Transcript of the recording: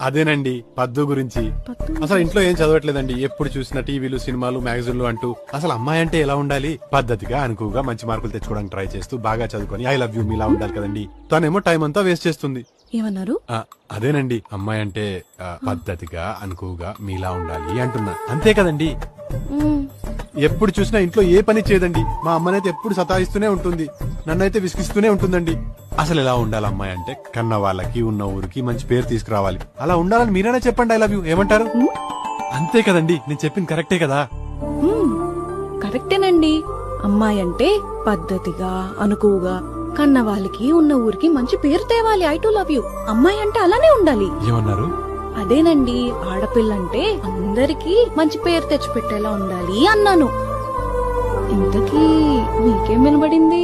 అదేనండి పద్దు గురించి. అసలు ఇంట్లో ఏం చదవట్లేదండి, ఎప్పుడు చూసిన టీవీలు సినిమాలు మ్యాగజైన్లు అంటూ. అసలు అమ్మాయి అంటే ఎలా ఉండాలి, పద్ధతిగా అనుకువగా మంచి మార్కులు తెచ్చుకోవడానికి ట్రై చేస్తూ బాగా చదువుకొని ఐ లవ్ యూ మీలా ఉండాలి కదండి. తనేమో టైం అంతా వేస్ట్ చేస్తుంది. ఏమన్నారు? అదేనండి అమ్మాయి అంటే పద్ధతిగా అనుకువగా మీలా ఉండాలి అంటున్నా, అంతే కదండి. ఎప్పుడు చూసినా ఇంట్లో ఏ పని చేయదండి. మా అమ్మనైతే ఎప్పుడు సతాయిస్తూనే ఉంటుంది, నన్నైతే విసిగిస్తూనే ఉంటుందండి. అసలు ఎలా ఉండాలి అమ్మాయి అంటే, కన్న వాళ్ళకి ఉన్న ఊరికి మంచి పేరు తీసుకురావాలి. అలా ఉండాలని మీరైనా చెప్పండి ఐ లవ్ యూ, ఏమంటారు? అంతే కదండి, నేను చెప్పింది కరెక్టే కదా? కరెక్టేనండి. అమ్మాయి అంటే పద్ధతిగా అనుకువగా కన్న వాళ్ళకి ఉన్న ఊరికి మంచి పేరు తేవాలి. I to love you. అమ్మాయి అంటే అలానే ఉండాలి. ఏమన్నారు? అదేనండి, ఆడపిల్లంటే అందరికీ మంచి పేరు తెచ్చిపెట్టేలా ఉండాలి అన్నాను. ఇంతకీ మీకేం వినబడింది?